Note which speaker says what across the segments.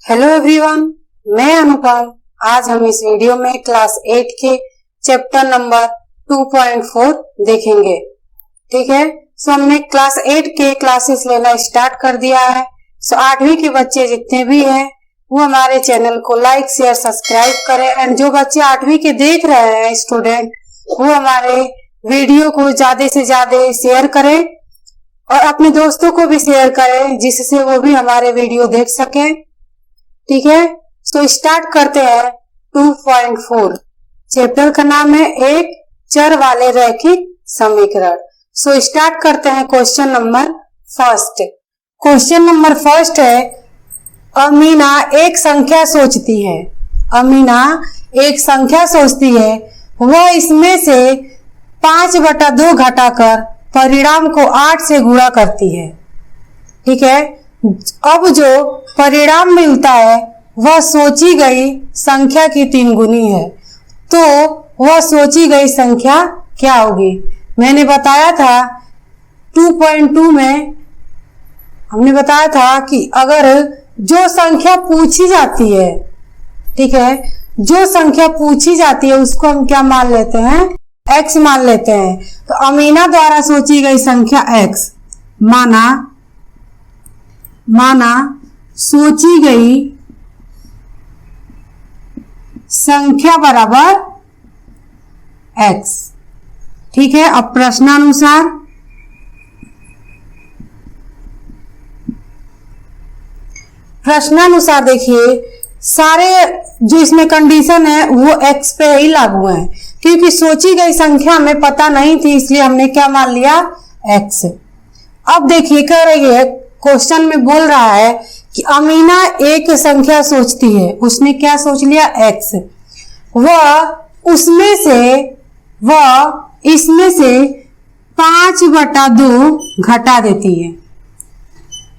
Speaker 1: Hello everyone, मैं अनुपम। आज हम इस वीडियो में क्लास 8 के चैप्टर नंबर 2.4 देखेंगे। ठीक है, सो हमने क्लास 8 के क्लासेस लेना स्टार्ट कर दिया है। सो 8वीं के बच्चे जितने भी हैं वो हमारे चैनल को लाइक शेयर सब्सक्राइब करें। एंड जो बच्चे 8वीं के देख रहे हैं स्टूडेंट, वो हमारे वीडियो को ज्यादा से ज्यादा शेयर करें और अपने दोस्तों को भी शेयर करें, जिससे वो भी हमारे वीडियो देख सकें। ठीक है, तो स्टार्ट करते हैं 2.4। चैप्टर का नाम है एक चर वाले रैखिक समीकरण। सो स्टार्ट करते हैं question number first. Question number first है, अमीना एक संख्या सोचती है। अमीना एक संख्या सोचती है, वह इसमें से 5/2 घटाकर परिणाम को 8 से गुणा करती है। ठीक है, अब जो परिणाम मिलता है वह सोची गई संख्या की 3 गुनी है, तो वह सोची गई संख्या क्या होगी? मैंने बताया था 2.2 में हमने बताया था कि अगर जो संख्या पूछी जाती है, ठीक है, जो संख्या पूछी जाती है उसको हम क्या मान लेते हैं? x मान लेते हैं। तो अमीना द्वारा सोची गई संख्या x माना सोची गई संख्या बराबर x। ठीक है, अब प्रश्नानुसार देखिए, सारे जो इसमें कंडीशन है वो x पे ही लागू है, क्योंकि सोची गई संख्या हमें पता नहीं थी, इसलिए हमने क्या मान लिया? x। अब देखिए, कह रही है क्वेश्चन में बोल रहा है कि अमीना एक संख्या सोचती है। उसने क्या सोच लिया? x। वह इसमें से 5/2 घटा देती है।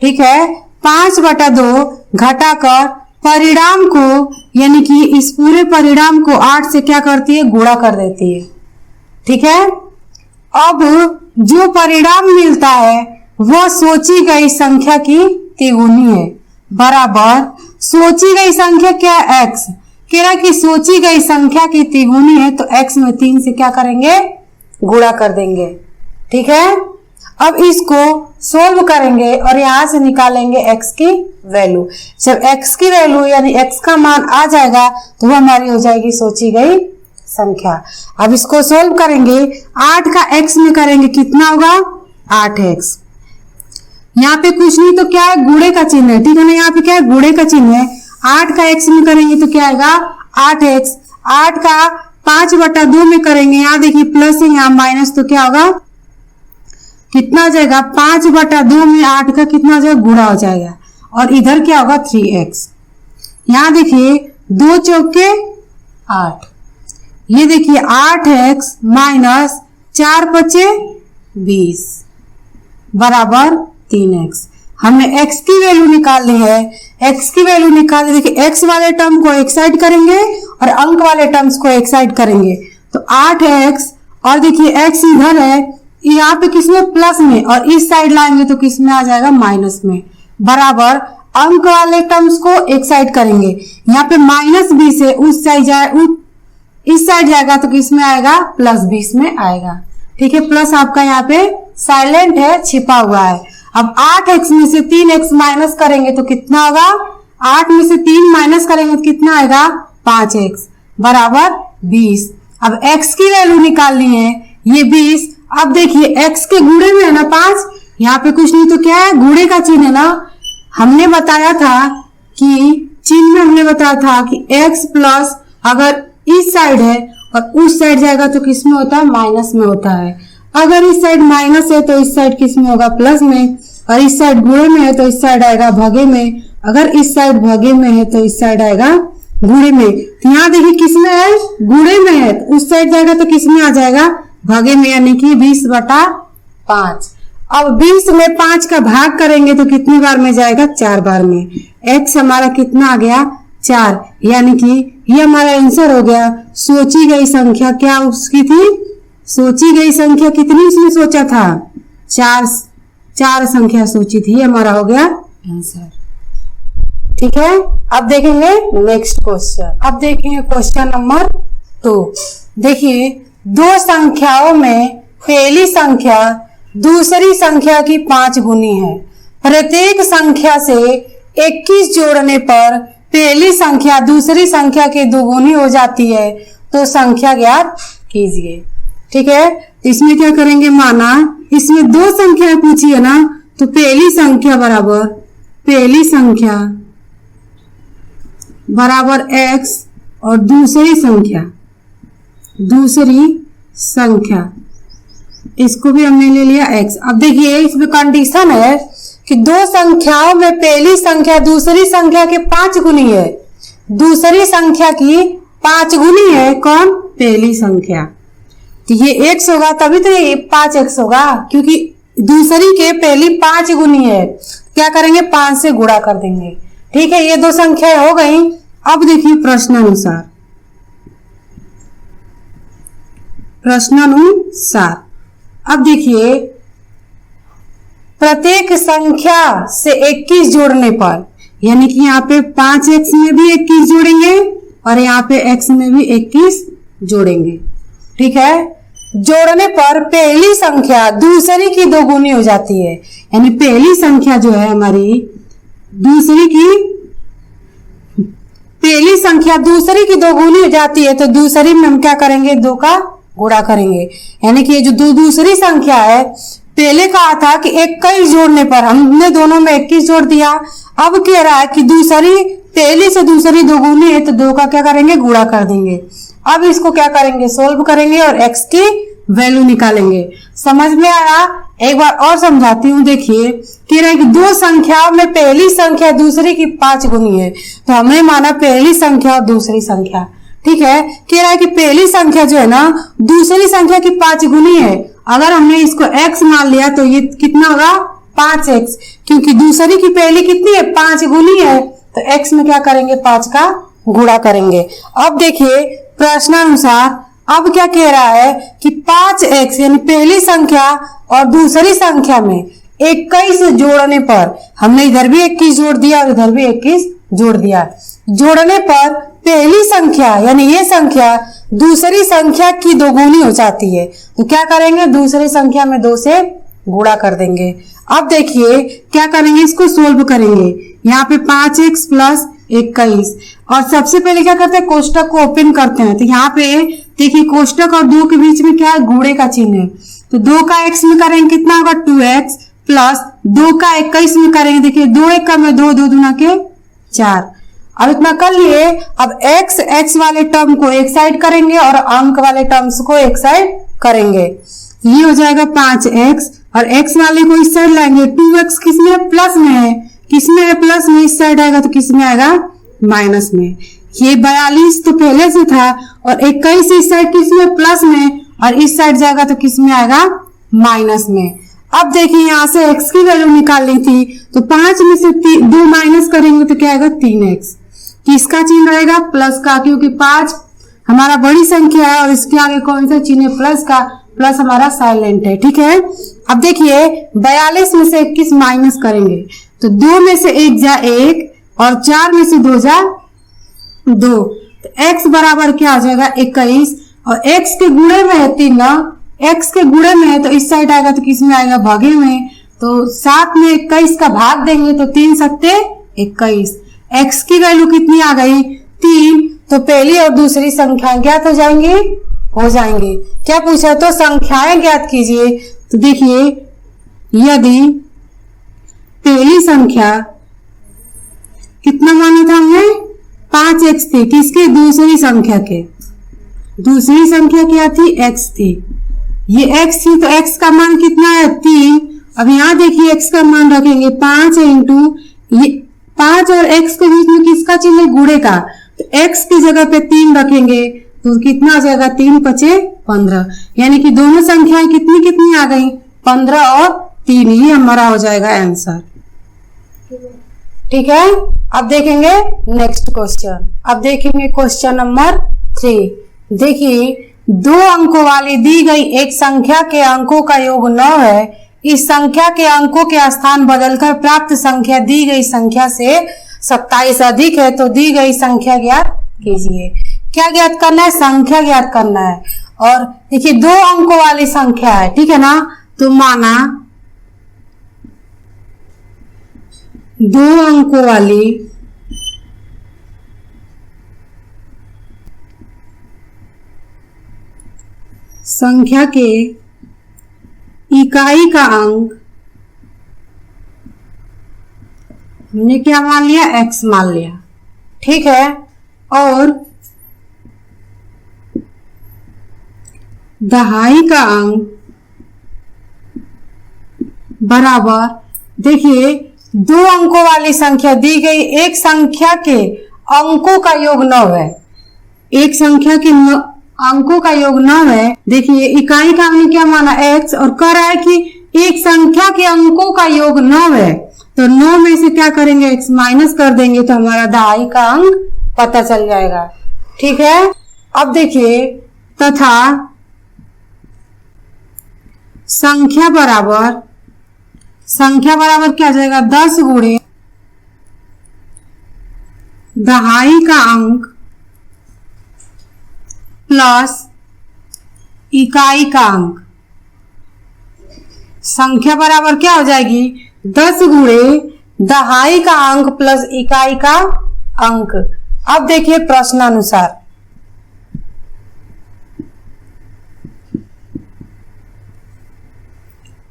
Speaker 1: ठीक है, 5/2 घटाकर परिणाम को, यानी कि इस पूरे परिणाम को 8 से क्या करती है? गुणा कर देती है। ठीक है, अब जो परिणाम मिलता है वह सोची गई संख्या की तिगुनी है, बराबर सोची गई संख्या क्या? x। कह रहा कि सोची गई संख्या की तिगुनी है, तो x में 3 से क्या करेंगे? गुणा कर देंगे। ठीक है, अब इसको सोल्व करेंगे और यहां से निकालेंगे x की वैल्यू। जब x की वैल्यू यानी x का मान आ जाएगा तो वो हमारी हो जाएगी सोची गई संख्या। अब इसको सोल्व करेंगे, 8 का x में करेंगे, कितना होगा? 8x। यहाँ पे कुछ नहीं तो क्या है? गुणे का चिन्ह है। ठीक है ना, यहाँ पे क्या है? गुणे का चिन्ह है। 8 का x में करेंगे तो क्या आएगा? 8x। 8 का 5/2 में करेंगे, यहाँ देखिए प्लस है, यहाँ माइनस, तो क्या होगा? कितना हो जाएगा? 5/2 में 8 का कितना हो जाएगा? गुणा हो जाएगा। और इधर क्या होगा? 3x। यहाँ देखिए 2 चौके 8, ये देखिए 8x माइनस 4 × 20 बराबर 3x। हमने x की वैल्यू निकालनी है। x की वैल्यू निकालने, देखिए x वाले टर्म को एक साइड करेंगे और अंक वाले टर्म्स को एक साइड करेंगे, तो 8x, और देखिए x इधर है, यहाँ पे किसमें? प्लस में, और इस साइड लाएंगे तो किसमें आ जाएगा? माइनस में, बराबर अंक वाले टर्म्स को एक साइड करेंगे। यहाँ पे -20 है, उस साइड जाए, इस साइड जाएगा तो किसमें आएगा? +20 में आएगा। ठीक है, प्लस आपका यहाँ पे साइलेंट है, छिपा हुआ है। अब 8x में से 3x माइनस करेंगे तो कितना होगा? 8 में से 3 माइनस करेंगे तो कितना आएगा? 5x बराबर 20। अब x की वैल्यू निकालनी है, ये 20। अब देखिए x के गुणे में है ना 5, यहाँ पे कुछ नहीं तो क्या है? गुणे का चिन्ह है ना। हमने बताया था कि चिन्ह में हमने बताया था कि x प्लस अगर इस साइड है और उस साइड जाएगा तो किसमें होता है? माइनस में होता है। अगर इस साइड माइनस है तो इस साइड किसमें होगा? प्लस में। और इस साइड गुणे में है तो इस साइड आएगा भागे में। अगर इस साइड भागे में है तो इस साइड आएगा गुणे में। तो यहाँ देखिए किसमें है? गुणे में है, तो उस साइड जाएगा तो किसमें आ जाएगा? भागे में, यानी कि 20/5। अब 20 में 5 का भाग करेंगे तो कितनी बार में जाएगा? 4 बार में। x हमारा कितना आ गया? 4, यानी कि ये हमारा आंसर हो गया। सोची गई संख्या क्या उसकी थी? सोची गई संख्या कितनी उसने सोचा था? 4 संख्या सोची थी, हमारा हो गया आंसर। ठीक है, अब देखेंगे नेक्स्ट क्वेश्चन। अब देखेंगे क्वेश्चन नंबर 2। देखिए, दो संख्याओं में पहली संख्या दूसरी संख्या की 5 गुनी है। प्रत्येक संख्या से 21 जोड़ने पर पहली संख्या दूसरी संख्या के 2 गुनी हो जाती है, तो संख्या ज्ञात कीजिए। ठीक है, इसमें क्या करेंगे, माना इसमें 2 संख्या पूछी है ना, तो पहली संख्या बराबर x और दूसरी संख्या इसको भी हमने ले लिया x। अब देखिए, इसमें कंडीशन है कि 2 संख्याओं में पहली संख्या दूसरी संख्या के 5 गुनी है। दूसरी संख्या की 5 गुनी है कौन, पहली संख्या। तो ये x होगा, तभी तो ये 5x होगा, क्योंकि दूसरी के पहली 5 गुनी है। क्या करेंगे, 5 से गुणा कर देंगे। ठीक है, ये 2 संख्याएं हो गई। अब देखिए प्रश्नानुसार, अब देखिए, प्रत्येक संख्या से 21 जोड़ने पर, यानी कि यहाँ पे 5x में भी 21 जोड़ेंगे और यहाँ पे x में भी 21 जोड़ेंगे। ठीक है, जोड़ने पर पहली संख्या दूसरी की 2 गुनी हो जाती है। यानी पहली संख्या जो है हमारी पहली संख्या दूसरी की 2 गुनी हो जाती है, तो दूसरी में हम क्या करेंगे, 2 का गुणा करेंगे। यानी कि ये जो दूसरी संख्या है, पहले कहा था कि 21 जोड़ने पर हमने दोनों में 21 जोड़ दिया। अब कह रहा है कि पहली से दूसरी 2 गुनी है, तो 2 का क्या करेंगे, गुणा कर देंगे। अब इसको क्या करेंगे, सोल्व करेंगे और x की वैल्यू निकालेंगे। समझ में आया? एक बार और समझाती हूँ। देखिए, कह रहा है कि 2 संख्याओं में पहली संख्या दूसरी की 5 गुनी है, तो हमने माना पहली संख्या और दूसरी संख्या। ठीक है, कह रहा है कि पहली संख्या जो है ना, दूसरी संख्या की 5 गुनी है। अगर हमने इसको x मान लिया तो ये कितना होगा, 5x, क्योंकि दूसरी की पहली कितनी है, 5 गुनी है, तो x में क्या करेंगे, 5 का गुणा करेंगे। अब देखिए प्रश्नानुसार, अब क्या कह रहा है कि 5x यानी पहली संख्या और दूसरी संख्या में 21 जोड़ने पर, हमने इधर भी 21 जोड़ दिया और इधर भी 21 जोड़ दिया। जोड़ने पर पहली संख्या यानी ये संख्या दूसरी संख्या की 2 गुनी हो जाती है, तो क्या करेंगे, दूसरी संख्या में 2 से गुणा कर देंगे। अब देखिए क्या करेंगे, इसको सोल्व करेंगे। यहाँ पे 5x प्लस 21, और सबसे पहले क्या करते हैं, कोष्टक को ओपन करते हैं। तो यहाँ पे देखिए, कोष्टक और 2 के बीच में क्या है, गुणे का चिन्ह है। तो 2 का x में करेंगे कितना होगा, 2x प्लस 2 का 21 में करेंगे, देखिए 2 1 का में 2, 2 दूना के 4। अब इतना कर लिए। अब x वाले टर्म को एक साइड करेंगे और अंक वाले टर्म्स को एक साइड करेंगे। ये हो जाएगा 5x, और x वाले को इस साइड लाएंगे। 2x किसमें, प्लस में है, किसमें है, प्लस में। इस साइड आएगा तो किसमें आएगा, माइनस में। ये 42 तो पहले से था, और 21 इस साइड किसमें, प्लस में, और इस साइड जाएगा तो किसमें आएगा, माइनस में। अब देखिए, यहाँ से x की वैल्यू निकालनी थी, तो 5 में से 2 माइनस करेंगे तो क्या आएगा, 3x। किसका चिन्ह रहेगा, प्लस का, क्योंकि 5 हमारा बड़ी संख्या है और इसके आगे कौन सा चिन्ह है, प्लस का। प्लस हमारा साइलेंट है। ठीक है, अब देखिए 42 में से 21 माइनस करेंगे, तो 2 में से 1 जा 1 और 4 में से 2 जा 2, तो x बराबर क्या आ जाएगा, 21। और x के गुणे में है 3 ना, x के गुणे में है तो इस साइड आएगा तो किस में आएगा, भागे में। तो 7 में 21 का भाग देंगे तो 3 सत्ते 21। x की वैल्यू कितनी आ गई, 3। तो पहली और दूसरी संख्या ज्ञात हो जाएंगे। क्या पूछा, तो संख्याएं ज्ञात कीजिए। तो देखिए, यदि पहली संख्या कितना माना था हमने, 5x थी, किसके, दूसरी संख्या के। दूसरी संख्या क्या थी, x थी। ये x थी, तो x का मान कितना है, 3। अब यहाँ देखिए x का मान रखेंगे 5 इंटू ये 5 और x के बीच में किसका चिन्ह है, गुणे का। तो x की जगह पे 3 रखेंगे तो कितना आ जाएगा, 3 5 15। यानी कि दोनों संख्याएं कितनी आ गई, 15 और 3। ही हमारा हो जाएगा आंसर। ठीक है, अब देखेंगे नेक्स्ट क्वेश्चन। अब देखेंगे क्वेश्चन नंबर 3। देखिए, 2 अंकों वाली दी गई एक संख्या के अंकों का योग 9 है। इस संख्या के अंकों के स्थान बदलकर प्राप्त संख्या दी गई संख्या से 27 अधिक है तो दी गई संख्या ज्ञात कीजिए। क्या ज्ञात करना है? संख्या ज्ञात करना है। और देखिए 2 अंकों वाली संख्या है, ठीक है ना, तो माना 2 अंकों वाली संख्या के इकाई का अंक हमने क्या मान लिया? x मान लिया, ठीक है। और दहाई का अंक बराबर, देखिए 2 अंकों वाली संख्या दी गई, एक संख्या के अंकों का योग 9 है, एक संख्या के अंकों का योग 9 है। देखिए इकाई का हमने क्या माना? x, और कह रहा है कि एक संख्या के अंकों का योग 9 है, तो 9 में से क्या करेंगे? x माइनस कर देंगे तो हमारा दहाई का अंक पता चल जाएगा, ठीक है। अब देखिए तथा संख्या बराबर क्या हो जाएगा? 10 गुणे दहाई का अंक प्लस इकाई का अंक। संख्या बराबर क्या हो जाएगी? 10 गुणे दहाई का अंक प्लस इकाई का अंक। अब देखिए प्रश्नानुसार,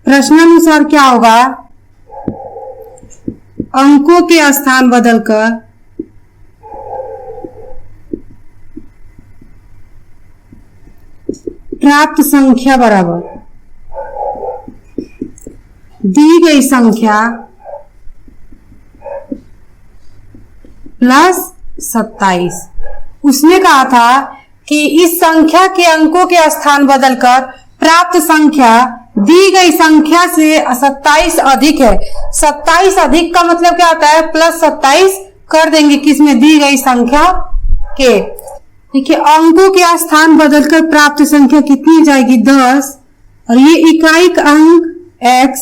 Speaker 1: प्रश्नानुसार क्या होगा? अंकों के स्थान बदलकर प्राप्त संख्या बराबर दी गई संख्या प्लस 27। उसने कहा था कि इस संख्या के अंकों के स्थान बदलकर प्राप्त संख्या दी गई संख्या से 27 अधिक है। 27 अधिक का मतलब क्या होता है? प्लस 27 कर देंगे किसमें? दी गई संख्या के। देखिए अंकों के स्थान बदलकर प्राप्त संख्या कितनी जाएगी? 10, और ये इकाई का अंक x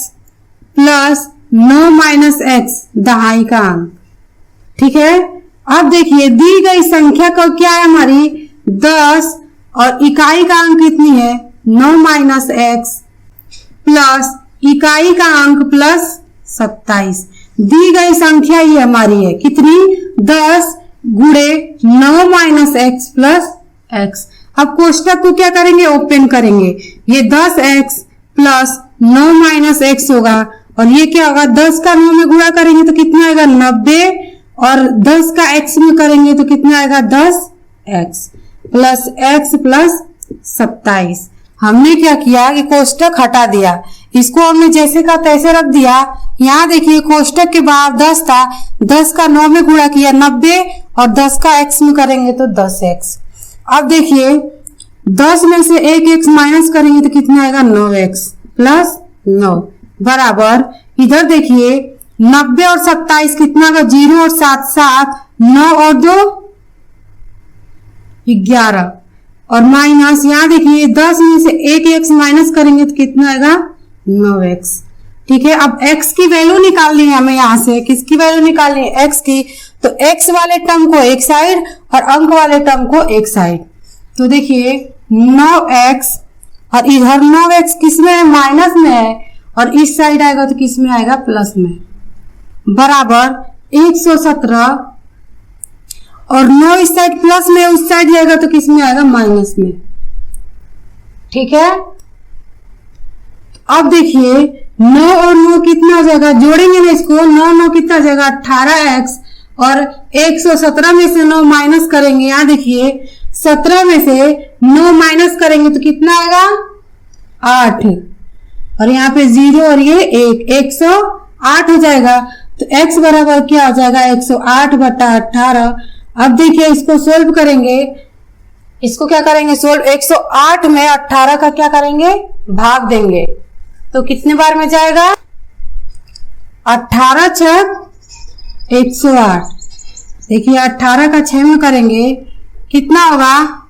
Speaker 1: प्लस 9 माइनस x दहाई का अंक, ठीक है। अब देखिए दी गई संख्या का क्या है हमारी? 10, और इकाई का अंक कितनी है? 9 माइनस x प्लस इकाई का अंक प्लस 27। दी गई संख्या ये हमारी है कितनी? 10 गुणे 9 माइनस एक्स प्लस एक्स। अब कोष्टक को क्या करेंगे? ओपन करेंगे। ये 10x प्लस 9 माइनस एक्स होगा, और ये क्या होगा? 10 का 9 में गुणा करेंगे तो कितना आएगा? 90, और 10 का x में करेंगे तो कितना आएगा? 10x plus x plus 27। हमने क्या किया कि कोष्टक हटा दिया, इसको हमने जैसे का तैसे रख दिया। यहाँ देखिए कोष्टक के बाहर 10 था, 10 का 9 में गुणा किया 90, और 10 का x में करेंगे तो 10x। अब देखिए 10 में से एक x माइनस करेंगे तो कितना आएगा? 9x प्लस 9 बराबर, इधर देखिए 90 और 27 कितना होगा? 0 और 7 7, 9 और 2 11, और माइनस यहाँ देखिए 10 में से एक x माइनस करेंगे तो कितना आएगा? 9x। ठीक है, अब x की वैल्यू निकालनी है हमें। यहाँ से किसकी वैल्यू निकालनी है? x की। तो x वाले टर्म को एक साइड और अंक वाले टर्म को एक साइड। तो देखिए 9x, और इधर 9x किस में है? माइनस में है, और इस साइड आएगा तो किस में आएगा? प्लस में, बराबर 117, और 9 इस साइड प्लस में, उस साइड जाएगा तो किस में आएगा? माइनस में। ठीक है, अब देखिए 9 और 9 कितना हो जाएगा? जोड़ेंगे ना इसको, 9 9 कितना हो जाएगा? 18x, और 117 में से 9 माइनस करेंगे। यहाँ देखिए 17 में से 9 माइनस करेंगे तो कितना आएगा? 8, और यहाँ पे 0 और ये 1, 108 हो जाएगा। तो x बराबर क्या हो जाएगा? 108/18। अब देखिए इसको सोल्व करेंगे, इसको क्या करेंगे? सोल्व। 108 में 18 का क्या करेंगे? भाग देंगे, तो कितने बार में जाएगा? 18 छक 108। देखिए 18 का 6 में करेंगे कितना होगा?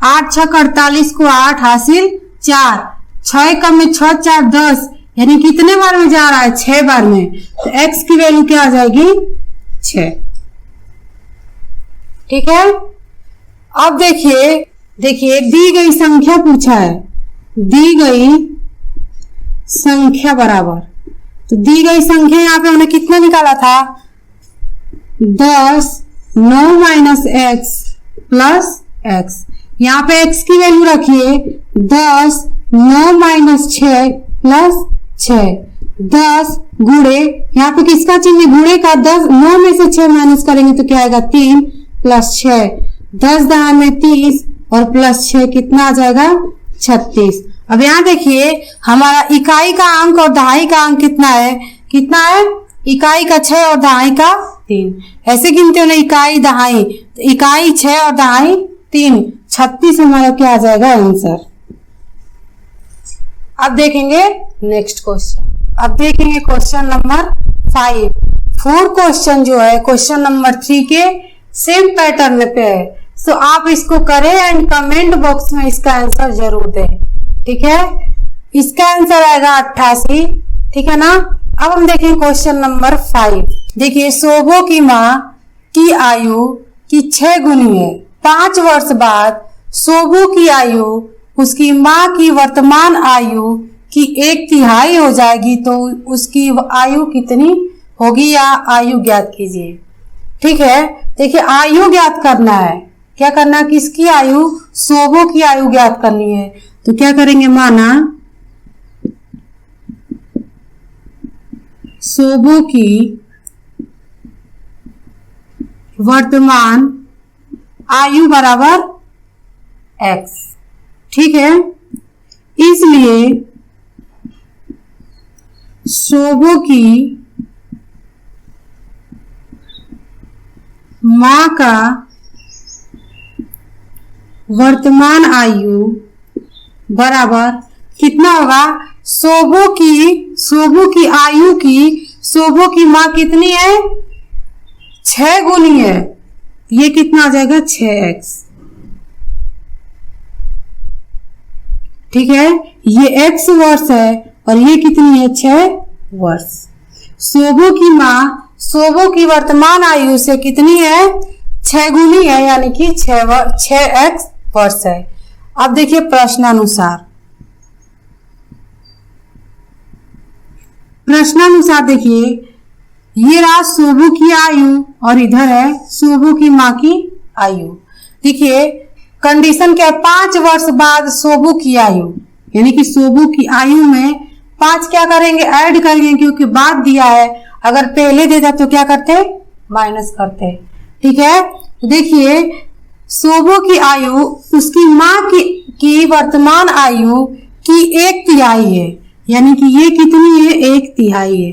Speaker 1: 8 छक 48 को 8 हासिल 4, 6 कम में 6 4 10, यानी कितने बार में जा रहा है, 6 बार में, तो x की वैल्यू क्या आ जाएगी, 6। ठीक है। अब देखिए दी गई संख्या पूछा है, दी गई संख्या बराबर, तो दी गई संख्या यहाँ पे हमने कितना निकाला था, 10 9 माइनस x प्लस x। यहाँ पे x की वैल्यू रखिए 10 9 माइनस 6 प्लस 6, 10 गुणे, यहाँ पे किसका चिन्ह, गुणे का, 10 9 में से 6 माइनस करेंगे तो क्या आएगा, 3 प्लस 6, 10 दहा में 30 और प्लस 6 कितना आ जाएगा, 36। अब यहाँ देखिए हमारा इकाई का अंक और दहाई का अंक कितना है, इकाई का 6 और दहाई का 3। ऐसे गिनते हो ना, इकाई दहाई, तो इकाई 6 और दहाई 3, 36 हमारा क्या आ जाएगा आंसर। अब देखेंगे नेक्स्ट क्वेश्चन, अब देखेंगे क्वेश्चन नंबर 5। 4 क्वेश्चन जो है क्वेश्चन नंबर 3 के सेम पैटर्न पे है, सो आप इसको करें एंड कमेंट बॉक्स में इसका आंसर जरूर दें। ठीक है, इसका आंसर आएगा 88। ठीक है ना। अब हम देखें क्वेश्चन नंबर 5। देखिए शोभो की माँ की आयु की 6 गुनी है, 5 वर्ष बाद शोभो की आयु उसकी माँ की वर्तमान आयु की 1/3 हो जाएगी, तो उसकी आयु कितनी होगी, या आयु ज्ञात कीजिए। ठीक है, देखिए आयु ज्ञात करना है, क्या करना है, किसकी आयु, शोभो की आयु ज्ञात करनी है। तो क्या करेंगे, माना शोभो की वर्तमान आयु बराबर x। ठीक है, इसलिए शोभो की माँ का वर्तमान आयु बराबर कितना होगा, शोभो की आयु की, शोभो की माँ कितनी है, 6 गुनी है, ये कितना आ जाएगा, 6x। ठीक है, ये x वर्ष है और ये कितनी है, 6 वर्ष। शोभो की माँ शोभो की वर्तमान आयु से कितनी है, 6 गुनी है, यानी कि 6x वर्ष है। अब देखिए प्रश्नानुसार देखिए ये रहा शोभो की आयु और इधर है शोभो की माँ की आयु। देखिए कंडीशन क्या है, 5 वर्ष बाद शोभो की आयु, यानी कि शोभो की आयु में 5 क्या करेंगे, ऐड करेंगे, क्योंकि बाद दिया है, अगर पहले देता तो क्या करते, माइनस करते। ठीक है, तो देखिए शोभो की आयु उसकी माँ की वर्तमान आयु की 1/3 है, यानी कि ये कितनी है, 1/3 है।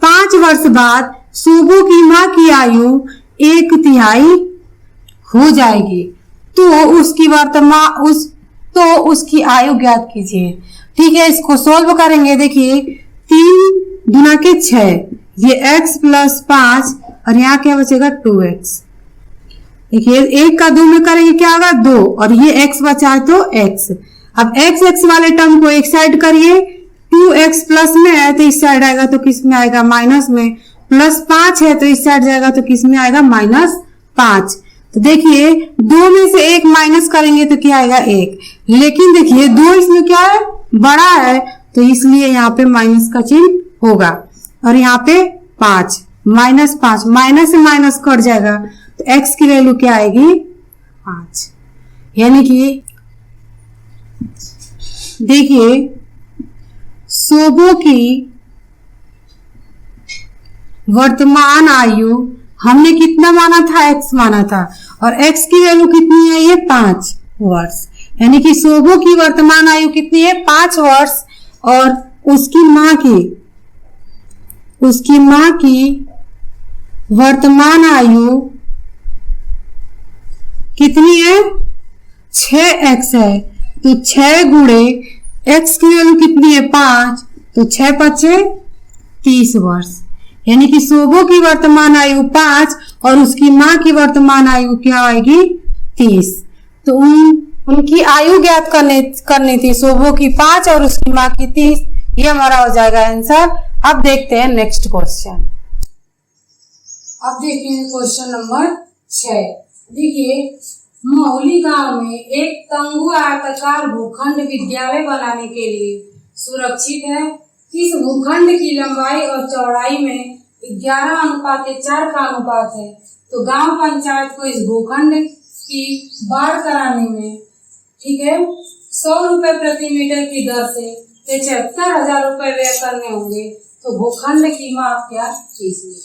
Speaker 1: 5 वर्ष बाद शोभो की माँ की आयु 1/3 हो जाएगी, तो उसकी आयु ज्ञात कीजिए। ठीक है, इसको सोल्व करेंगे। देखिए 3 गुना के 6, ये x प्लस 5 और यहाँ क्या बचेगा, 2x। देखिए 1 का 2 में करेंगे क्या होगा, 2, और ये x बचा है तो x। अब x वाले टर्म को एक साइड करिए, 2x प्लस में है तो इस साइड आएगा तो किस में आएगा, माइनस में। प्लस 5 है तो इस साइड जाएगा तो किस में आएगा, -5। तो देखिए 2 में से 1 माइनस करेंगे तो क्या आएगा, 1। लेकिन देखिए 2 इसमें क्या है, बड़ा है, तो इसलिए यहाँ पे माइनस का चिन्ह होगा। और यहाँ पे 5 -5 माइनस से माइनस कट जाएगा, तो x की वैल्यू क्या आएगी, 5। यानी कि देखिए शोभो की वर्तमान आयु हमने कितना माना था, x माना था, और x की वैल्यू कितनी है, ये 5 वर्ष। यानी कि शोभो की वर्तमान आयु कितनी है, 5 वर्ष, और उसकी माँ की वर्तमान आयु कितनी है, 6x है, तो 6 गुणे x की वैल्यू कितनी है, 5, तो 6 5 30 वर्ष। यानी कि शोभो की वर्तमान आयु 5 और उसकी माँ की वर्तमान आयु क्या आएगी, 30। तो उनकी आयु ज्ञात करनी थी, शोभो की 5 और उसकी माँ की 30, ये हमारा हो जाएगा आंसर। अब देखते हैं नेक्स्ट क्वेश्चन। अब देखिए क्वेश्चन नंबर 6। देखिए, महुली गांव में एक तंगु आयताकार भूखंड विद्यालय बनाने के लिए सुरक्षित है। इस भूखंड की लंबाई और चौड़ाई में 11:4 का अनुपात है। तो गांव पंचायत को इस भूखंड की बाढ़ कराने में, ठीक है, 100 रुपए प्रति मीटर की दर से 75,000 रुपए व्यय करने होंगे। तो भूखंड की माप क्या कीजिए,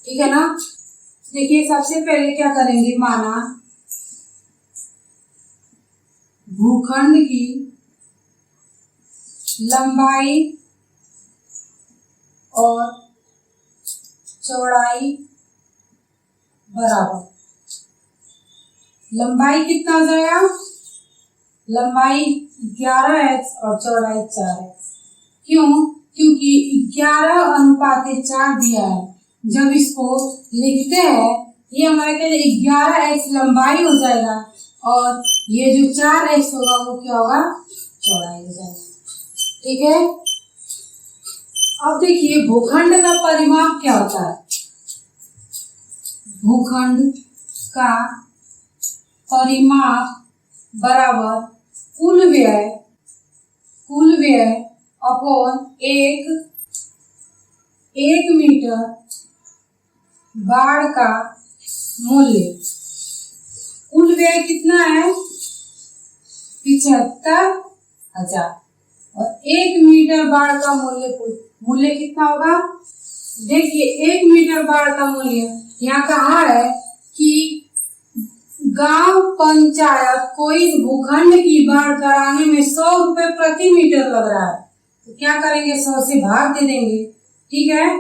Speaker 1: ठीक है ना। देखिए, सबसे पहले क्या करेंगे, माना भूखंड की लंबाई और चौड़ाई बराबर। लंबाई कितना हो जाएगा, लंबाई 11x और चौड़ाई 4x। क्यों? क्योंकि 11:4 दिया है। जब इसको लिखते हैं, ये हमारे क्या 11x लंबाई हो जाएगा और ये जो 4x होगा वो क्या होगा, चौड़ाई हो जाएगा, ठीक है। अब देखिए, भूखंड का परिमाप क्या होता है। भूखंड का परिमाप बराबर कुल व्यय अपॉन एक मीटर बाढ़ का मूल्य। कुल व्यय कितना है, 75,000 और 1 मीटर बाढ़ का मूल्य कितना होगा। देखिए, 1 मीटर बाढ़ का मूल्य यहाँ कहा है कि गांव पंचायत को इस भूखंड की बाढ़ कराने में 100 रुपए प्रति मीटर लग रहा है। तो क्या करेंगे, 100 से भाग दे देंगे, ठीक है।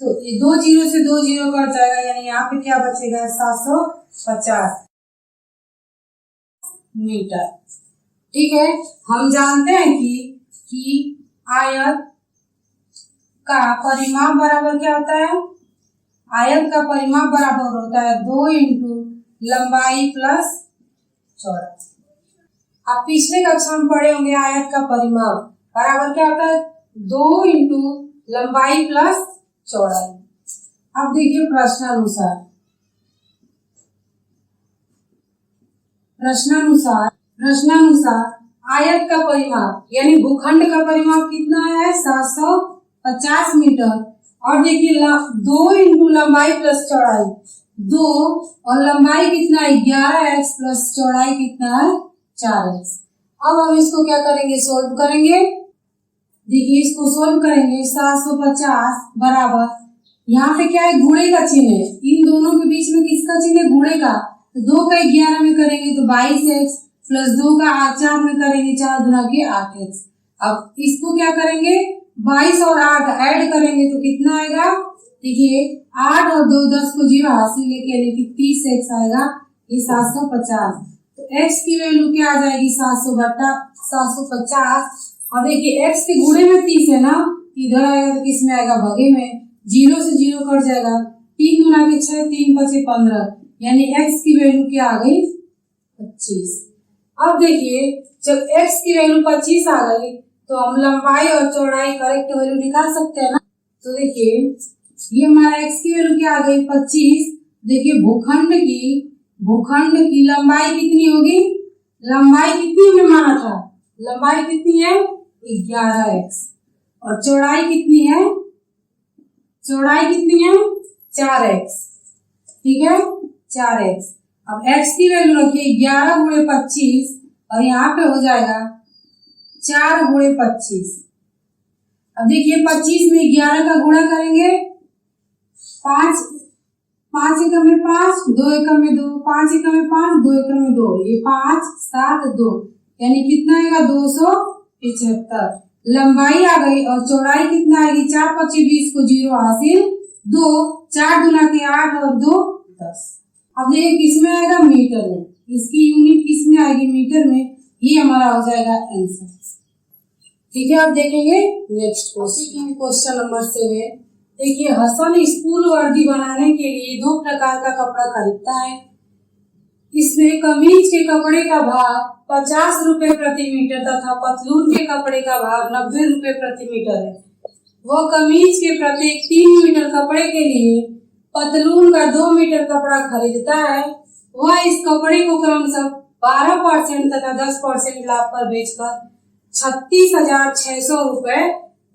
Speaker 1: तो ये 2 जीरो से 2 जीरो कट जाएगा, यानी यहाँ पे क्या बचेगा, 750 मीटर, ठीक है। हम जानते हैं कि आयत का परिमाप बराबर क्या होता है, आयत का परिमाप बराबर होता है 2 इंटू लंबाई प्लस चौड़ाई। अब पिछले कक्षा में पढ़े होंगे, आयत का परिमाप बराबर क्या होता है, 2 इंटू लंबाई प्लस चौड़ाई। अब देखिए प्रश्नानुसार आयत का परिमाप यानी भूखंड का परिमाप कितना है, 750 मीटर। और देखिए 2 इंटू लंबाई प्लस चौड़ाई, 2 और लंबाई कितना है 11x प्लस चौड़ाई कितना है 4x। अब हम इसको क्या करेंगे, सोल्व करेंगे। देखिए, इसको सोल्व करेंगे, 750 बराबर, यहाँ पे क्या है, गुणे का चिन्ह है, इन दोनों के बीच में किसका चिन्ह है, गुणे का। तो 2 का 11 में करेंगे तो 22x प्लस 2 का 4 में करेंगे, 4 दूना के 8x। अब इसको क्या करेंगे, 22 और 8 ऐड करेंगे तो कितना आएगा, देखिए 8 और 2 10 को 0 हासिल लेके यानी कि 30x आएगा, ये 750। तो x की वैल्यू क्या आ जाएगी, 750। और देखिए x के गुणे में 30 है ना, इधर आएगा तो किस में आएगा, भगे में, 0 से 0 कट जाएगा, 3 गुना के 6, 3 5 15, यानी x की वैल्यू क्या आ गई, 25। अब देखिए, जब x की वैल्यू 25 आ गई तो हम लंबाई और चौड़ाई करेक्ट वैल्यू निकाल सकते हैं ना। तो देखिए, ये हमारा x की वैल्यू क्या आ गई, 25। देखिए, भूखंड की लंबाई कितनी होगी, लंबाई कितनी हमने माना था, लंबाई कितनी है 11x और चौड़ाई कितनी है, 4x, ठीक है, 4x। अब x की वैल्यू रखिए 11 गुणे 25 और यहाँ पे हो जाएगा 4 गुणे 25। अब देखिए, 25 में 11 का गुणा करेंगे, 5 एकम में 5, 2 एकम में 2, 5 एकम में 5, 2 एकम में 2, ये 5 7 2, यानी कितना आएगा 275। लंबाई आ गई और चौड़ाई कितना आएगी, 4 25 20 को 0 हासिल, 2 4 दूना के 8 और 2 10। अब देखिए किस में आएगा, मीटर में, इसकी यूनिट किस में आएगी, मीटर में। ये हमारा हो जाएगा आंसर, ठीक है। अब देखेंगे नेक्स्ट क्वेश्चन नंबर 7। देखिए, हसन स्कूल वर्दी बनाने के लिए 2 प्रकार का कपड़ा खरीदता है। इसमें कमीज के कपड़े का भाव 50 रुपए प्रति मीटर तथा पतलून के कपड़े का भाव 90 रुपए प्रति मीटर है। वो कमीज के प्रत्येक 3 मीटर कपड़े के लिए पतलून का 2 मीटर कपड़ा खरीदता है। वह इस कपड़े को क्रमशः 12% तथा 10% लाभ पर बेचकर 36,600 रुपए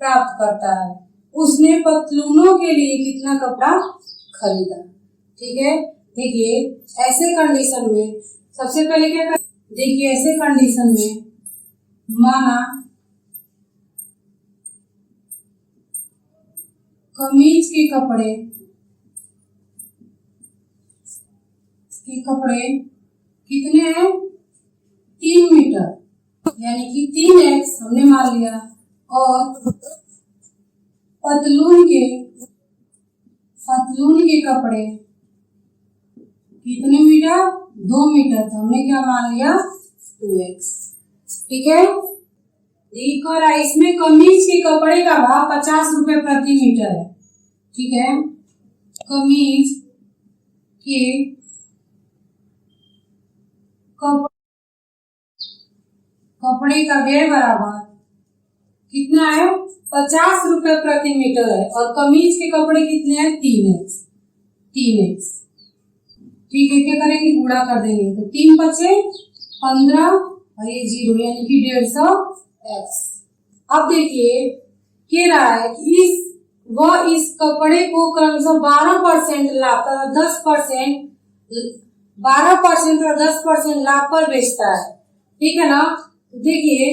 Speaker 1: प्राप्त करता है। उसने पतलूनों के लिए कितना कपड़ा खरीदा? ठीक है, देखिए ऐसे कंडीशन में सबसे पहले क्या कर, देखिए ऐसे कंडीशन में माना कमीज के कपड़े कितने हैं? 3 मीटर, यानी कि 3x हमने मान लिया, और पतलून के कपड़े कितने मीटर? 2 मीटर, तो हमने क्या मान लिया? 2x। ठीक है, देखो इसमें कमीज के कपड़े का भाव 50 रुपए प्रति मीटर है। ठीक है, कमीज के कपड़े का व्यय बराबर कितना है? 50 रुपए प्रति मीटर है, और कमीज के कपड़े कितने हैं? 3x। ठीक है, क्या करेंगे? गुणा कर देंगे, तो 3 बचे 15 और ये 0, यानी कि 150x। अब देखिए कह रहा है कि इस कपड़े को क्रमशः 12% लाभ तथा 10% लाभ पर बेचता है। ठीक है ना? देखिए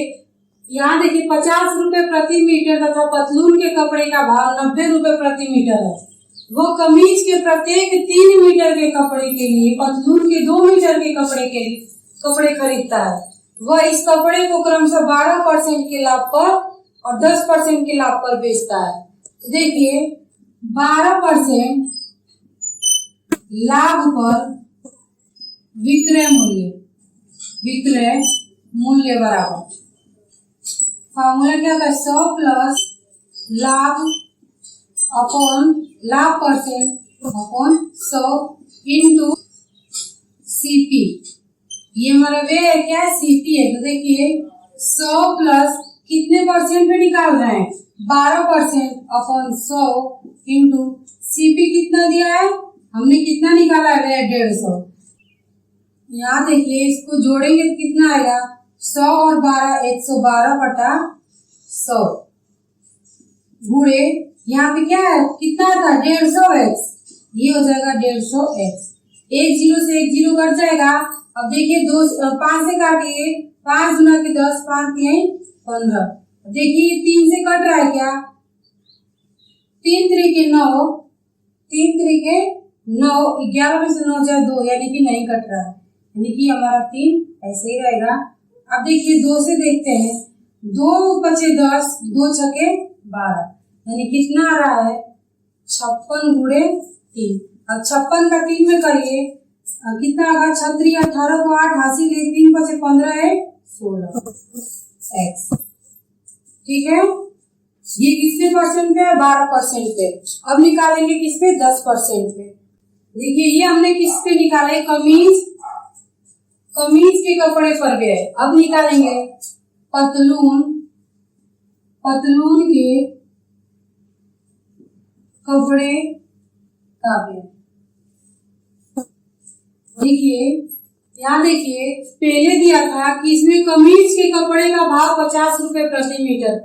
Speaker 1: यहाँ देखिए 50 रुपए प्रति मीटर तथा पतलून के कपड़े का भाव 90 रुपए प्रति मीटर है। वो कमीज के प्रत्येक 3 मीटर के कपड़े के लिए पतलून के 2 मीटर के कपड़े खरीदता है। वह इस कपड़े को क्रमशः 12% के लाभ पर और 10% के लाभ पर बेचता है। तो देखिए 12% लाभ पर विक्रय मूल्य बराबर फॉर्मूला क्या था? 100 प्लस लाभ अपॉन लाभ परसेंट अपॉन 100 इंटू सीपी। ये हमारा वे है क्या? सीपी है। तो देखिए 100 प्लस कितने परसेंट पे निकाल रहे हैं? 12% अपॉन 100 इंटू सीपी कितना दिया है? हमने कितना निकाला है? 150। यहाँ देखिए इसको जोड़ेंगे तो कितना आएगा? 100 और 12 112/100 गुणे यहाँ पे क्या है? कितना था? 150x। ये हो जाएगा 150x। 1 0 से 1 0 कट जाएगा। अब देखिए 5 से काटिए, 5 गुना के 10, 5 3 15। देखिए 3 से कट रहा है क्या? 3 3 के 9, 3 3 के 9, 11 में से 9 जाए 2, यानी कि नहीं कट रहा है, यानी कि हमारा 3 ऐसे ही रहेगा। अब देखिए 2 से देखते हैं, 2 बचे 10, 2 छके 12, यानी कितना आ रहा है? 56 गुणे 3। अब 56 का 3 में करिए, कितना आएगा? 36 18 को 8 हासिल है, 3 बचे 15 है 16x। ठीक है, ये कितने परसेंट पे है? 12% पे। अब निकालेंगे किस पे? 10% पे। देखिए ये हमने किस पे निकाले? कमीज के कपड़े पर गए। अब निकालेंगे पतलून के कपड़े का व्यय। देखिए यहाँ देखिए पहले दिया था कि इसमें कमीज के कपड़े का भाव 50 रुपए प्रति मीटर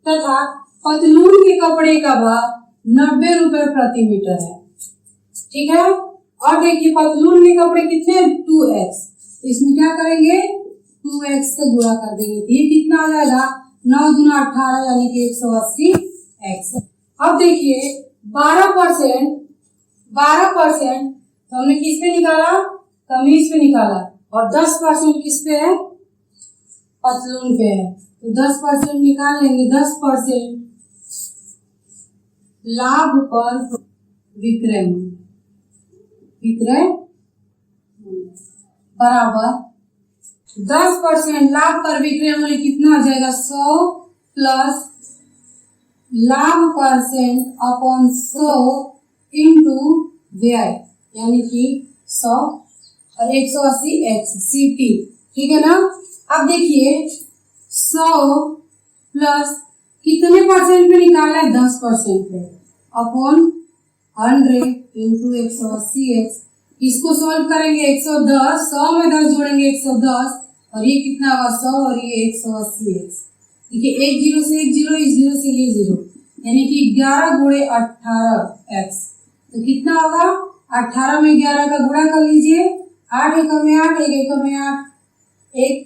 Speaker 1: तथा पतलून के कपड़े का भाव 90 रुपए प्रति मीटर है। ठीक है, और देखिए पतलून के कपड़े कितने? 2x। तो इसमें क्या करेंगे? 2x से गुणा कर देंगे, तो ये कितना आ जाएगा? 9 दूना 18, यानी कि 180x। अब देखिए 12% तो हमने किस पे निकाला? कमीज पे निकाला, और 10% किस पे है? पतलून पे है। तो 10% निकाल लेंगे। 10% लाभ पर विक्रय बराबर 10% लाभ पर विक्रय मूल्य कितना हो जाएगा? 100 प्लस लाभ परसेंट अपॉन 100 इंटू व्यय, यानी कि 100 और 180 x CT, ठीक है ना। अब देखिए 100 प्लस कितने परसेंट पे निकालना है, 10% पे, अपॉन 100 इंटू 180x। इसको सॉल्व करेंगे 110, 100 में 10 जोड़ेंगे 110, और ये कितना होगा 100 और ये 180x। देखिए एक जीरो से एक जीरो, इस जीरो से ये जीरो, यानी कि 11 गुणे 18x, तो कितना होगा 18 में 11 का गुणा कर लीजिए, 8 एकम में 8, 1 एकम में 8,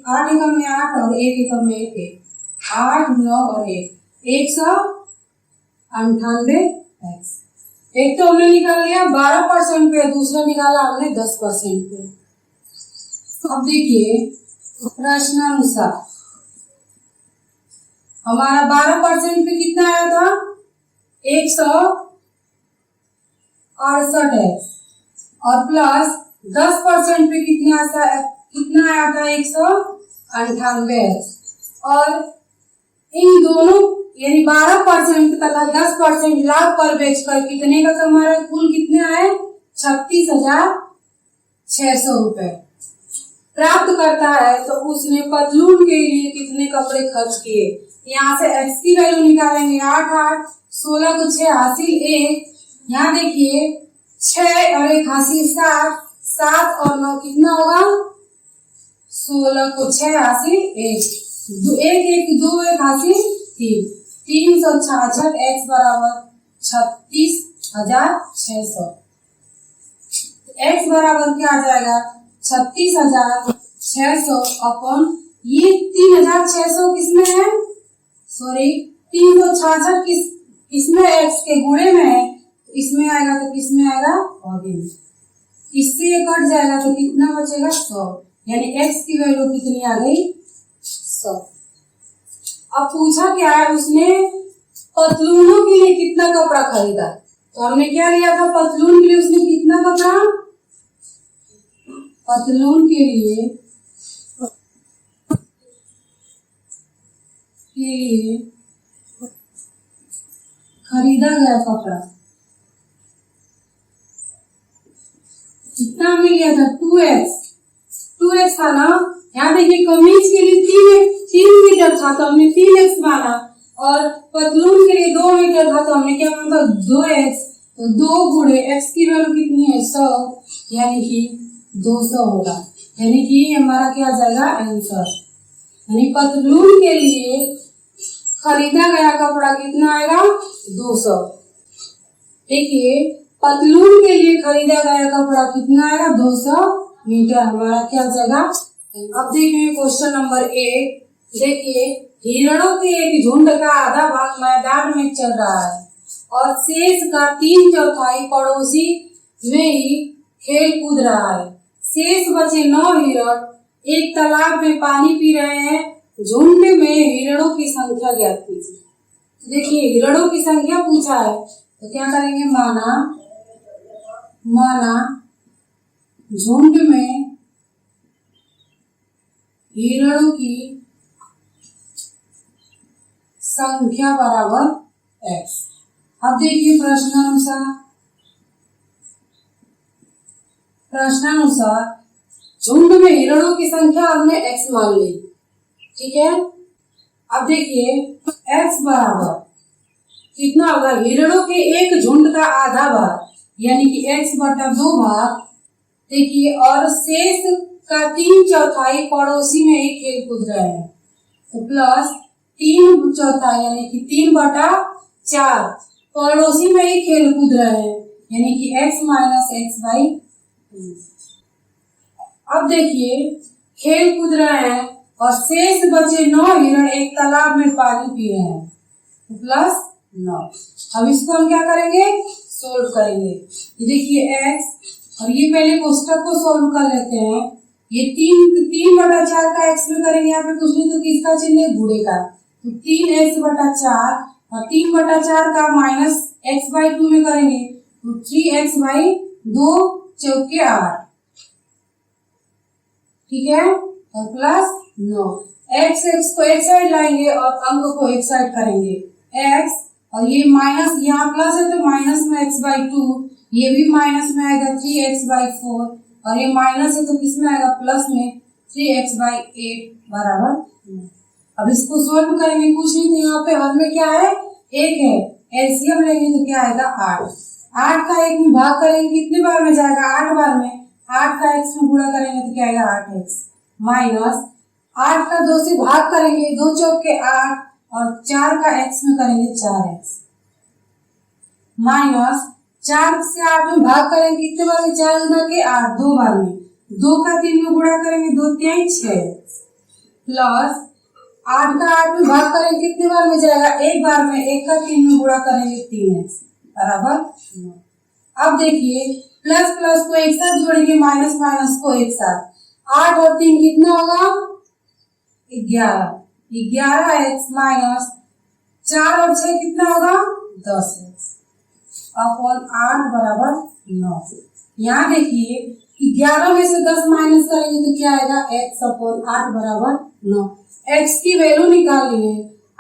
Speaker 1: 8 एकम में 8 और 1 एकम में 1, 8 9 और 1, 198x। एक तो हमने निकाल लिया 12% पे, दूसरा निकाला हमने 10% पे। अब देखिए प्रश्नानुसार हमारा 12% पे कितना आया था, 168x, और प्लस 10% पे कितना आया था 198x, और इन दोनों यानी 12% तथा 10% लाभ पर बेचकर कितने का हमारा कुल कितने आए, 36,600 रुपए प्राप्त करता है। तो उसने पतलून के लिए कितने कपड़े खर्च किए, यहाँ से x की वैल्यू निकालेंगे, 8 8 16 को 6 हासिल 1, यहाँ देखिए 6 और 1 हासिल 7, 7 और 9 कितना होगा, 16 को 6 हासिल 1, 1 1 2 1 हासिल 3, 366 x बराबर 36,600। x बराबर क्या आ जाएगा, 36,600 अपॉन ये 3,600 किसमें है, सॉरी 366 किसमें x के गुणे में है, तो इसमें आएगा तो किसमें आएगा, आगे में, इससे ये कट जाएगा तो कितना बचेगा 100, यानी x की वैल्यू कितनी आ गई, 100। अब पूछा क्या है, उसने पतलूनों के लिए कितना कपड़ा खरीदा, तो हमने क्या लिया था, पतलून के लिए उसने कितना कपड़ा, पतलून के लिए खरीदा गया कपड़ा कितना हमने लिया था, 2x था ना। यहाँ देखिए कमीज के लिए 3 मीटर था तो हमने 3x माना, और पतलून के लिए 2 मीटर था तो हमने क्या माना, 2x, तो 2 गुणे x की वैल्यू कितनी है, 100, यानी कि 200 होगा, यानी कि हमारा क्या आ जाएगा आंसर, यानी पतलून के लिए खरीदा गया कपड़ा कितना आएगा, 200। देखिए पतलून के लिए खरीदा गया कपड़ा कितना आएगा, 200 मीटर, हमारा क्या जाएगा। अब देखिए क्वेश्चन नंबर 8, देखिए हिरणों के एक झुंड का आधा भाग मैदान में चल रहा है और शेष का 3/4 पड़ोसी में ही खेल कूद रहा है। शेष बचे 9 हिरण एक तालाब में पानी पी रहे हैं। झुंड में हिरणों की संख्या ज्ञात कीजिए। तो देखिए हिरणों की संख्या पूछा है तो क्या करेंगे, माना झुंड में हिरणों की संख्या बराबर x। अब देखिए प्रश्नानुसार झुंड में हिरणों की संख्या हमने x मान ली, ठीक है। अब देखिए x बराबर कितना होगा, हिरणों के एक झुंड का आधा भाग यानी कि x/2 भाग, देखिए, और शेष का 3/4 पड़ोसी में ही खेल कूद रहे हैं, तो प्लस 3/4 यानी कि 3/4 पड़ोसी में ही खेल कूद रहे हैं, यानी कि x - x/2। अब देखिए खेल कूद रहे हैं और शेष बचे 9 हिरण एक तालाब में पानी पी रहे हैं, तो प्लस 9। अब इसको हम क्या करेंगे, सोल्व करेंगे। देखिए x, और ये पहले कोष्टक को सोल्व कर लेते हैं। ये 3/4 का x में करेंगे, यहाँ पे कुछ नहीं तो किसका चिन्ह है, गुणे का, तो 3x/4 और 3/4 का माइनस x/2 में करेंगे तो 3x/2 चौके 8, ठीक है, और प्लस 9। x को एक साइड लाएंगे और अंक को एक साइड करेंगे, x, और ये माइनस यहाँ प्लस है तो माइनस में x/2, ये भी माइनस में आएगा 3x/4, और ये माइनस है तो किसमें आएगा प्लस में 3x/8 बराबर 9। अब इसको सोल्व करेंगे, कुछ नहीं तो यहाँ पे हर में क्या है 1 है, एलसीएम लेंगे तो क्या आएगा 8। 8 का 1 में भाग करेंगे कितने बार में जाएगा 8 बार में। 8 का x में गुणा करेंगे तो क्या आएगा 8x माइनस 8 का 2 से भाग करेंगे 2 चौक के 8 और 4 का x में करेंगे 4x माइनस 4 से 8 में भाग करेंगे कितने बार में 4 गुना के 8 2 बार में। 2 का 3 में गुणा करेंगे 2 3 6 प्लस 8 का 8 में भाग करेंगे कितने बार में जाएगा 1 बार में। 1 का 3 में गुणा करेंगे 3x बराबर 9। अब देखिए प्लस प्लस को एक साथ जोड़ेंगे, माइनस माइनस को एक साथ। 8 और 3 कितना होगा 11। 11x माइनस 4 और 6 कितना होगा 10x अपॉन 8 बराबर 9। यहाँ देखिए 11 में से 10 माइनस करेंगे तो क्या आएगा x अपॉन 8 बराबर 9। x की वैल्यू निकालनी है।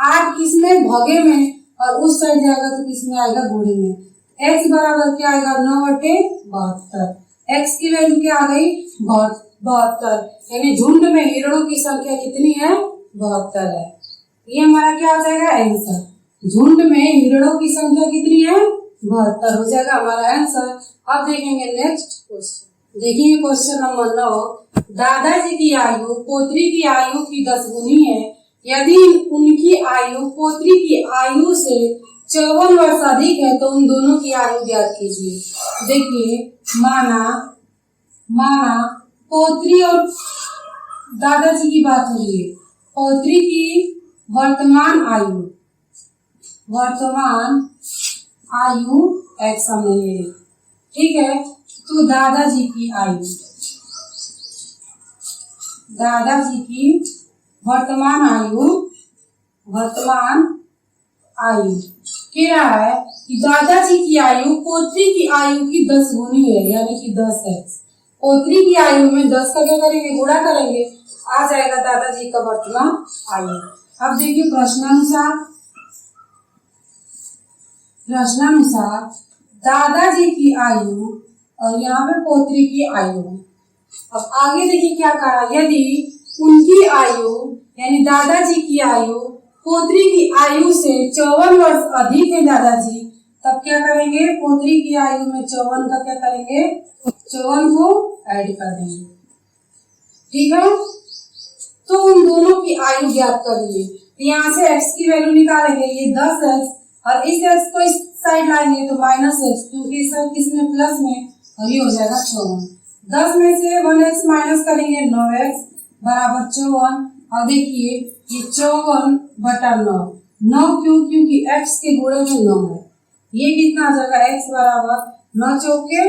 Speaker 1: 8 किसमें भगे में और उस साइड जाएगा तो किसमें आएगा गुणे में। x बराबर क्या आएगा 9/72। x की वैल्यू क्या आ गई 72, यानी झुंड में हिरणों की संख्या कितनी है 72 है। ये हमारा क्या हो जाएगा आंसर। झुंड में हिरणों की संख्या कितनी है 72 हो जाएगा हमारा आंसर। अब देखेंगे नेक्स्ट क्वेश्चन। देखिए क्वेश्चन नंबर 9। दादाजी की आयु पोत्री की आयु की 10 गुनी है। यदि उनकी आयु पोत्री की आयु से 54 वर्ष अधिक है तो उन दोनों की आयु ज्ञात कीजिए। देखिए माना पोत्री और दादाजी की बात हो रही है। पोत्री की वर्तमान आयु x समझिए, ठीक है। तो दादाजी की वर्तमान आयु क्या है कि दादाजी की आयु पोत्री की आयु की 10 गुनी है, यानी कि 10x। पोत्री की आयु में 10 का क्या करेंगे गुणा करेंगे, आ जाएगा दादाजी का वर्तमान आयु। अब देखिए प्रश्नानुसार दादाजी की आयु और यहाँ पे पोत्री की आयु। अब आगे देखिए क्या कहा, यदि उनकी आयु यानी दादाजी की आयु पोत्री की आयु से 54 वर्ष अधिक है दादाजी, तब क्या करेंगे पोत्री की आयु में 54 का क्या करेंगे 54 को ऐड कर देंगे, ठीक है। तो उन दोनों की आयु ज्ञात करिए। यहाँ से x की वैल्यू निकालेंगे, ये 10x और इस x को इस साइड लाएंगे तो -x, क्योंकि इस साइड किसमें प्लस में, और ये हो जाएगा 54। 10 में से 1x माइनस करेंगे 9x बराबर 54। और देखिए ये 54/9। 9 क्योंकि x के गुणे में 9 है। ये कितना आ जाएगा x बराबर 9 चौके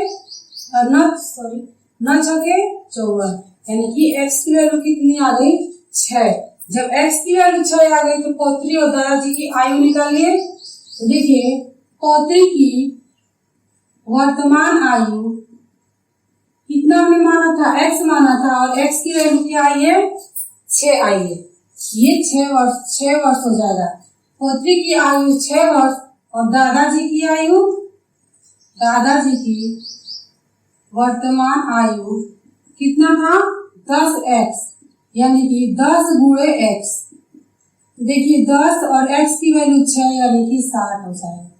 Speaker 1: 54, यानी कि x की वैल्यू कितनी आ गई 6। जब x की वैल्यू 6 आ गई तो पोत्री और दादाजी की आयु निकालिए। तो देखिए पोत्री की वर्तमान आयु कितना हमने माना था x माना था, और x की वैल्यू क्या आई है 6 आई है। ये 6 वर्ष हो जाएगा। पोत्री की आयु 6 वर्ष और दादाजी की वर्तमान आयु कितना था 10x, यानी कि 10 गुणे x। देखिए 10 और x की वैल्यू 6 यानी कि 60 हो जाएगा,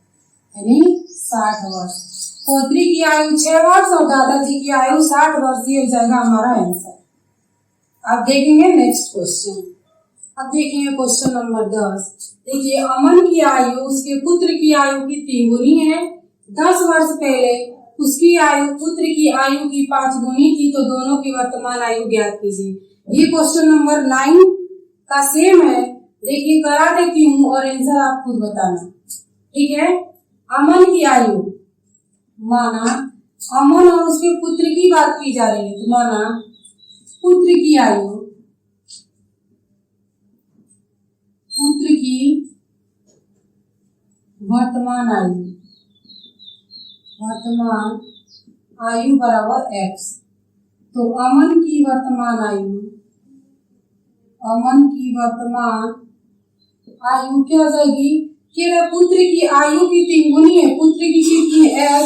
Speaker 1: यानी 60 वर्ष। पोत्री की आयु 6 वर्ष और दादाजी की आयु 60 वर्ष। ये हो जाएगा हमारा आंसर। अब देखेंगे नेक्स्ट क्वेश्चन। अब देखेंगे क्वेश्चन नंबर 10। देखिए अमन की आयु उसके पुत्र की आयु की 3 गुनी है। 10 वर्ष पहले उसकी आयु पुत्र की आयु की 5 गुनी थी, तो दोनों की वर्तमान आयु ज्ञात कीजिए। ये क्वेश्चन नंबर 9 का सेम है। देखिए करा देती हूँ और आंसर आप खुद बताना, ठीक है। अमन की आयु, माना अमन और उसके पुत्र की बात की जा रही है, तो माना पुत्र की आयु, पुत्र की वर्तमान आयु बराबर x। तो अमन की वर्तमान आयु क्या हो जाएगी कि पुत्र की आयु की 3 गुनी है। पुत्र की कितनी है x,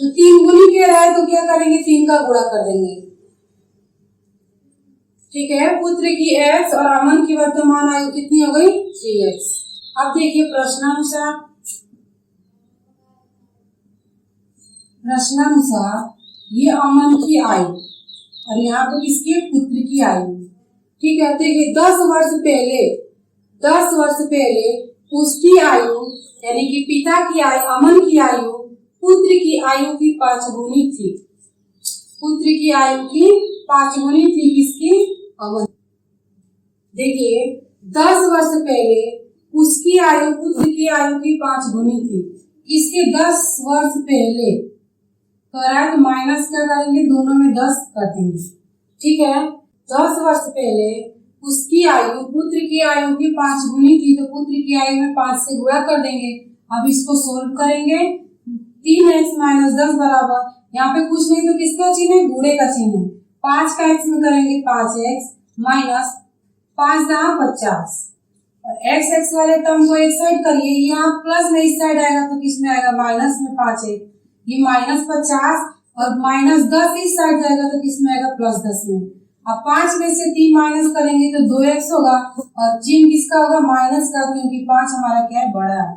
Speaker 1: तो 3 गुनी के रहा है तो क्या करेंगे, 3 का गुणा कर देंगे। ठीक है, पुत्र की x और अमन की वर्तमान आयु कितनी हो गई, 3x। अब देखिए प्रश्नानुसार ये अमन की आयु और यहाँ पे किसकी, पुत्र की आयु। ठीक है, देखिए 10 वर्ष पहले उसकी आयु यानी कि पिता की आयु, अमन की आयु पुत्र की आयु की 5 गुनी थी। पुत्र की आयु की 5 गुनी थी, किसकी, अमन। देखिए 10 वर्ष पहले उसकी आयु पुत्र की आयु की 5 गुनी थी। इसके 10 वर्ष पहले तो माइनस क्या करेंगे, दोनों में 10 कर देंगे। ठीक है, 10 वर्ष पहले उसकी आयु पुत्र की आयु की 5 गुनी थी, तो पुत्र की आयु में 5 से गुणा कर देंगे। अब इसको सोल्व करेंगे, 3x माइनस 10 बराबर, यहाँ पे कुछ नहीं तो किसका चिन्ह है, गुणे का चिन्ह है। 5 का x में करेंगे 5x माइनस 5 जहाँ 50 और x वाले टर्म को एक साइड करिए, यहाँ प्लस में इस साइड आएगा तो किसमें आएगा, माइनस में 5x, ये माइनस 50 और माइनस 10 इस साइड जाएगा तो किसमें आएगा, प्लस 10 में। अब 5 में से 3 माइनस करेंगे तो 2x होगा और चिन्ह किसका होगा, माइनस का, क्योंकि 5 हमारा क्या है, बड़ा है।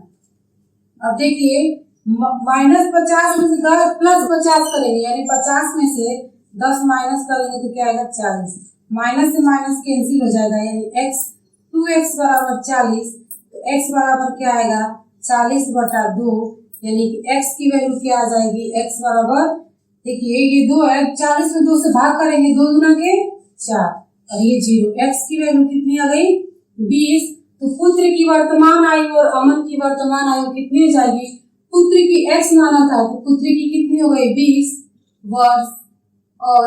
Speaker 1: अब देखिए माइनस 50 में से 10 प्लस 50 करेंगे यानी 50 में से 10 माइनस करेंगे तो क्या आएगा, 40। माइनस से माइनस कैंसिल हो जाएगा यानी x 2x बराबर 40, तो x बराबर क्या आएगा, 40/2 यानी कि x की वैल्यू क्या आ जाएगी, x बराबर, देखिए ये 2 है, 40 में 2 से भाग करेंगे, 2 दूना के 4 और ये 0, x की वैल्यू कितनी आ गई, 20। तो पुत्र की वर्तमान आयु और अमन की वर्तमान आयु कितनी हो जाएगी, पुत्र की x माना था तो पुत्र की कितनी हो गई, 20 वर्ष और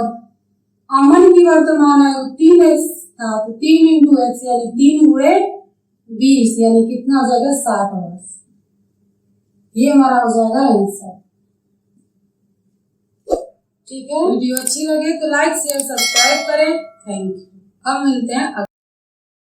Speaker 1: अमन की वर्तमान आयु 3x था तो 3 × x यानी 3 × 20 यानी कितना हो जाएगा, 60 वर्ष। ये हमारा हो जाएगा आंसर। ठीक है, वीडियो अच्छी लगे तो लाइक शेयर सब्सक्राइब करें। Thank you. अब मिलते हैं।